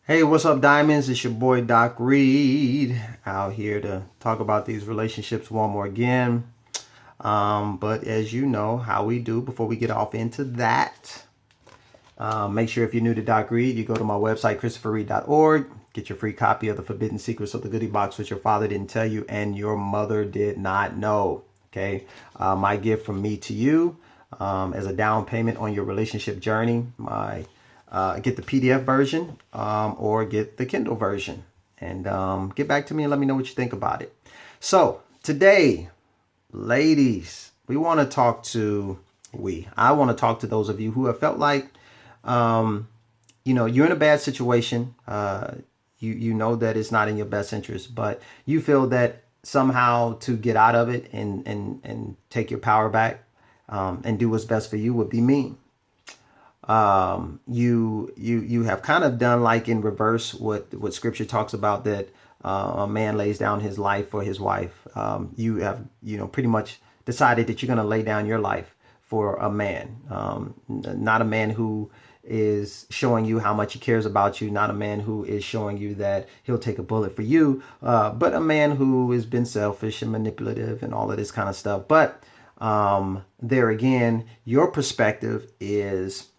Hey, what's up, Diamonds? It's your boy Doc Reid out here to talk about these relationships one more again. But as you know, how we do before we get off into that, make sure if you're new to Doc Reid, you go to my website, christopherreid.org. Get your free copy of The Forbidden Secrets of the Goodie Box, which your father didn't tell you and your mother did not know. Okay, my gift from me to you as a down payment on your relationship journey. Get the PDF version or get the Kindle version, and get back to me and let me know what you think about it. So today, ladies, I want to talk to those of you who have felt like, you're in a bad situation. You know that it's not in your best interest, but you feel that somehow to get out of it and take your power back and do what's best for you would be me. You have kind of done like in reverse what scripture talks about, that a man lays down his life for his wife. You have pretty much decided that you're going to lay down your life for a man, not a man who is showing you how much he cares about you, not a man who is showing you that he'll take a bullet for you, but a man who has been selfish and manipulative and all of this kind of stuff. But there again, your perspective is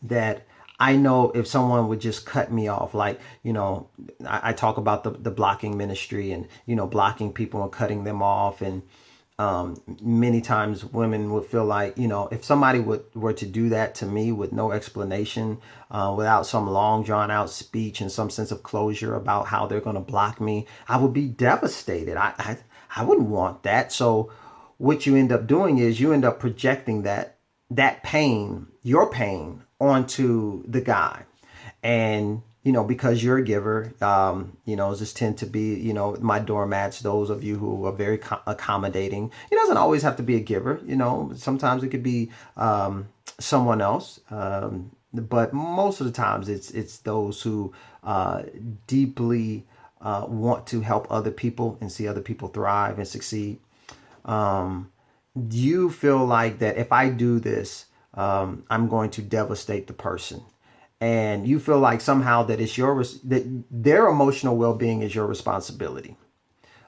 that I know if someone would just cut me off, like, I talk about the blocking ministry and, blocking people and cutting them off. And many times women would feel like, if somebody were to do that to me with no explanation, without some long drawn out speech and some sense of closure about how they're going to block me, I would be devastated. I wouldn't want that. So what you end up doing is you end up projecting that pain, your pain, onto the guy. And because you're a giver, just tend to be, my doormats, those of you who are very accommodating. It doesn't always have to be a giver. Sometimes it could be someone else, but most of the times it's those who deeply want to help other people and see other people thrive and succeed. You feel like that if I do this, I'm going to devastate the person, and you feel like somehow that that their emotional well-being is your responsibility.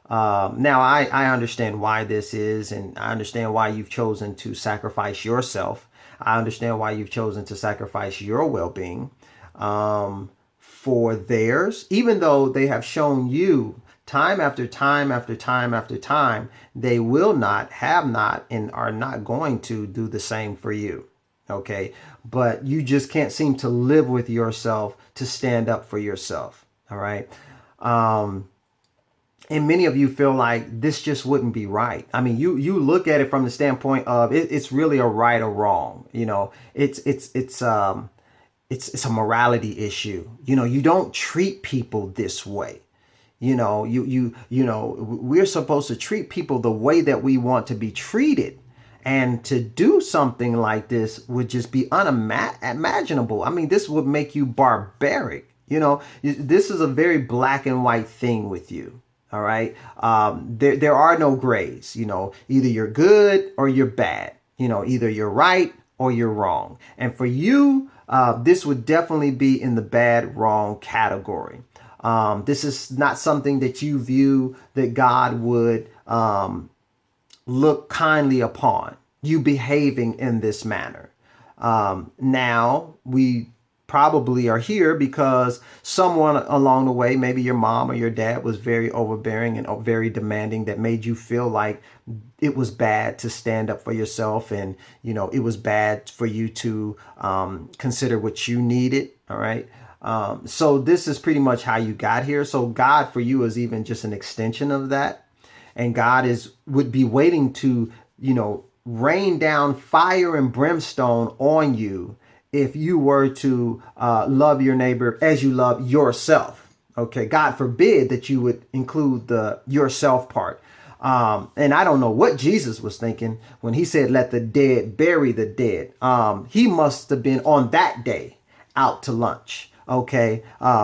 Now, I understand why this is, and I understand why you've chosen to sacrifice yourself. I understand why you've chosen to sacrifice your well-being for theirs, even though they have shown you time after time after time after time, they will not, have not, and are not going to do the same for you. Okay. But you just can't seem to live with yourself to stand up for yourself. All right. And many of you feel like this just wouldn't be right. I mean, you look at it from the standpoint of it's really a right or wrong. It's a morality issue. You don't treat people this way. We're supposed to treat people the way that we want to be treated. And to do something like this would just be unimaginable. I mean, this would make you barbaric. This is a very black and white thing with you. All right. There are no grays. Either you're good or you're bad. Either you're right or you're wrong. And for you, this would definitely be in the bad, wrong category. This is not something that you view that God would look kindly upon, you behaving in this manner. Now, we probably are here because someone along the way, maybe your mom or your dad, was very overbearing and very demanding, that made you feel like it was bad to stand up for yourself, and it was bad for you to consider what you needed. All right. So this is pretty much how you got here. So God for you is even just an extension of that. And God would be waiting to, rain down fire and brimstone on you if you were to love your neighbor as you love yourself. Okay. God forbid that you would include the yourself part. And I don't know what Jesus was thinking when he said, let the dead bury the dead. He must have been on that day out to lunch. Okay.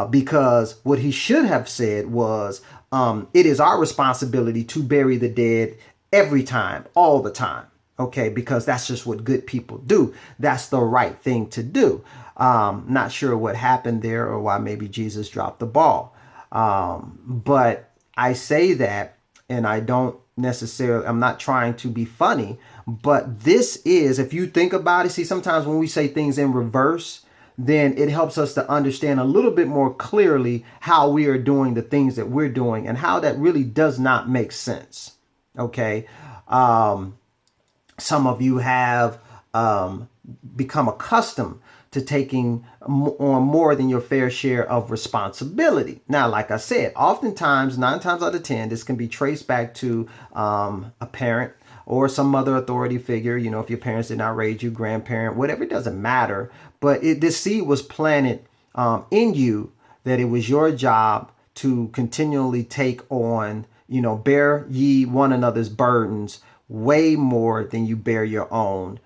Because what he should have said was, it is our responsibility to bury the dead every time, all the time. Okay, because that's just what good people do. That's the right thing to do. Not sure what happened there or why maybe Jesus dropped the ball. But I say that, and I don't necessarily, I'm not trying to be funny, but this is, if you think about it, see, sometimes when we say things in reverse, then it helps us to understand a little bit more clearly how we are doing the things that we're doing and how that really does not make sense. Okay. Some of you have become accustomed to taking on more than your fair share of responsibility. Now, like I said, oftentimes, 9 times out of 10, this can be traced back to a parent or some other authority figure. You know, if your parents did not raise you, grandparent, whatever, it doesn't matter. But this seed was planted in you that it was your job to continually take on, bear ye one another's burdens way more than you bear your own,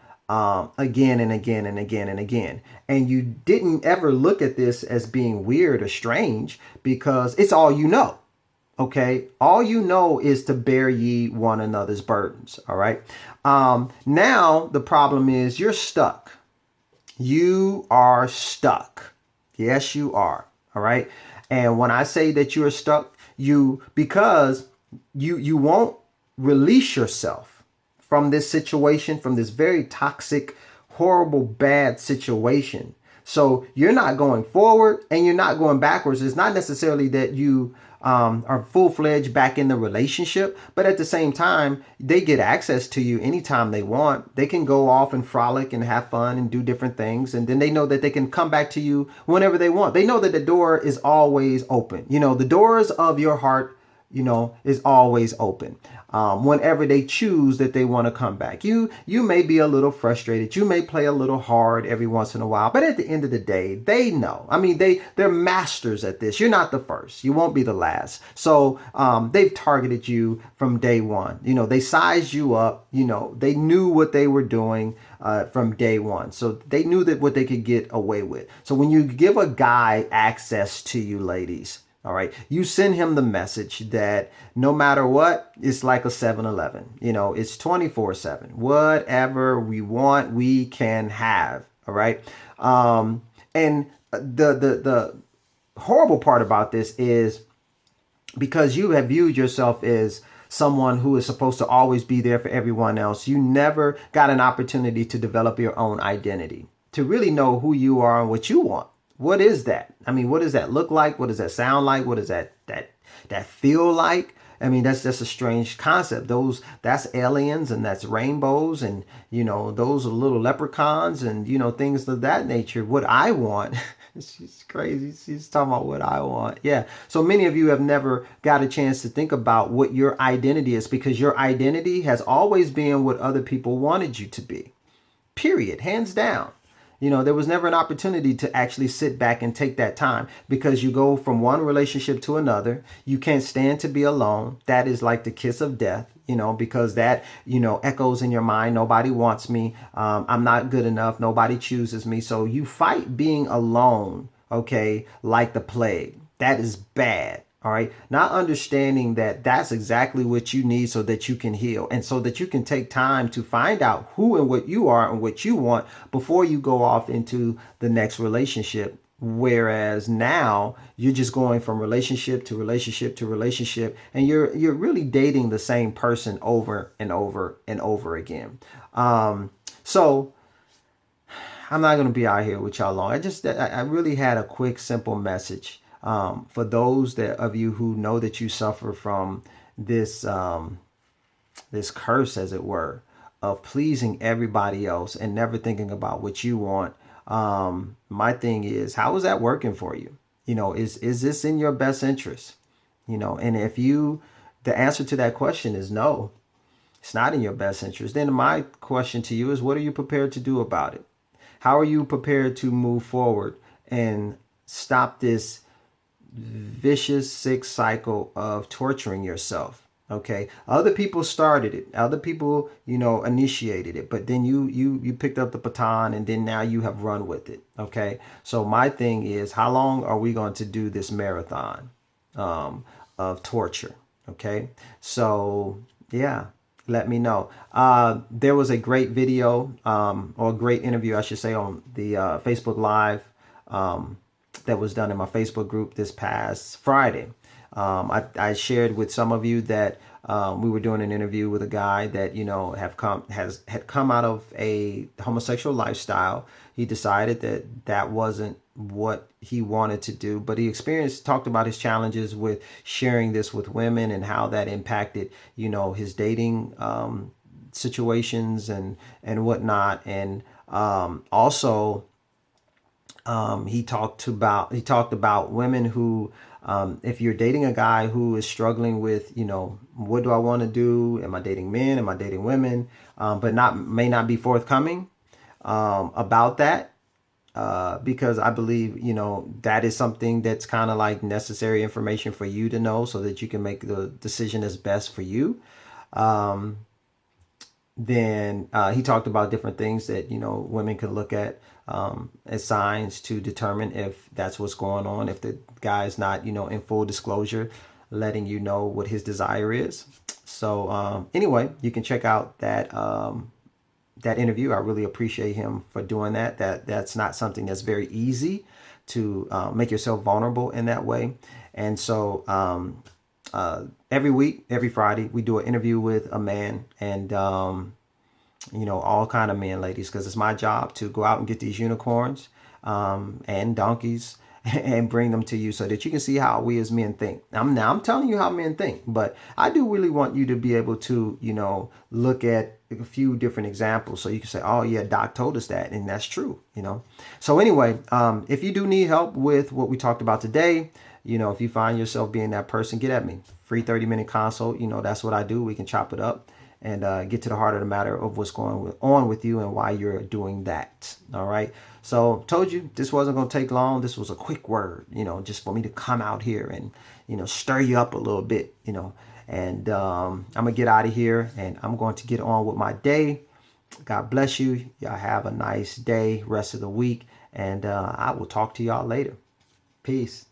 again and again and again and again. And you didn't ever look at this as being weird or strange because it's all you know. Okay. All you know is to bear ye one another's burdens. All right. Now the problem is you're stuck. You are stuck. Yes, you are. All right. And when I say that you're stuck, because you won't release yourself from this situation, from this very toxic, horrible, bad situation. So you're not going forward and you're not going backwards. It's not necessarily that you are full-fledged back in the relationship, but at the same time, they get access to you anytime they want. They can go off and frolic and have fun and do different things. And then they know that they can come back to you whenever they want. They know that the door is always open. The doors of your heart, is always open. Whenever they choose that they want to come back. You may be a little frustrated. You may play a little hard every once in a while, but at the end of the day, they know. I mean, they're masters at this. You're not the first. You won't be the last. So they've targeted you from day one. They sized you up. They knew what they were doing from day one. So they knew that what they could get away with. So when you give a guy access to you, ladies, all right, you send him the message that no matter what, it's like a 7-Eleven. It's 24/7. Whatever we want, we can have. All right. And the horrible part about this is because you have viewed yourself as someone who is supposed to always be there for everyone else, you never got an opportunity to develop your own identity, to really know who you are and what you want. What is that? I mean, what does that look like? What does that sound like? What does that feel like? I mean, that's just a strange concept. That's aliens and that's rainbows and, those are little leprechauns and, things of that nature. What I want, she's crazy. She's talking about what I want. Yeah. So many of you have never got a chance to think about what your identity is because your identity has always been what other people wanted you to be. Period. Hands down. There was never an opportunity to actually sit back and take that time because you go from one relationship to another. You can't stand to be alone. That is like the kiss of death, because that, echoes in your mind. Nobody wants me. I'm not good enough. Nobody chooses me. So you fight being alone, okay, like the plague. That is bad. All right. Not understanding that that's exactly what you need so that you can heal and so that you can take time to find out who and what you are and what you want before you go off into the next relationship. Whereas now you're just going from relationship to relationship to relationship and you're really dating the same person over and over and over again. So I'm not going to be out here with y'all long. I really had a quick, simple message. For those of you who know that you suffer from this this curse, as it were, of pleasing everybody else and never thinking about what you want. My thing is, how is that working for you? Is this in your best interest? And if the answer to that question is no, it's not in your best interest. Then my question to you is, what are you prepared to do about it? How are you prepared to move forward and stop this vicious, sick cycle of torturing yourself? Okay. Other people started it. Other people, initiated it, but then you picked up the baton and then now you have run with it. Okay. So my thing is, how long are we going to do this marathon of torture? Okay. So yeah, let me know. There was a great video, or a great interview, I should say, on the Facebook Live, um, that was done in my Facebook group this past Friday. I shared with some of you that we were doing an interview with a guy that had come out of a homosexual lifestyle. He decided that that wasn't what he wanted to do, but he talked about his challenges with sharing this with women and how that impacted his dating situations and whatnot. And also he talked about women who, if you're dating a guy who is struggling with, what do I want to do? Am I dating men? Am I dating women? But may not be forthcoming about that, because I believe, that is something that's kind of like necessary information for you to know so that you can make the decision that's best for you. Um, then he talked about different things that women can look at as signs to determine if that's what's going on, if the guy's not in full disclosure, letting you know what his desire is. So anyway, you can check out that interview. I really appreciate him for doing that. That's not something that's very easy to make yourself vulnerable in that way. And so every week, every Friday, we do an interview with a man, and all kind of men, ladies, because it's my job to go out and get these unicorns and donkeys and bring them to you so that you can see how we as men think. I'm telling you how men think, but I do really want you to be able to, look at a few different examples so you can say, oh yeah, Doc told us that, and that's true. So anyway, if you do need help with what we talked about today, if you find yourself being that person, get at me. Free 30-minute consult. That's what I do. We can chop it up and get to the heart of the matter of what's going on with you and why you're doing that. All right. So told you this wasn't going to take long. This was a quick word, just for me to come out here and, stir you up a little bit. And I'm going to get out of here and I'm going to get on with my day. God bless you. Y'all have a nice day, rest of the week. And I will talk to y'all later. Peace.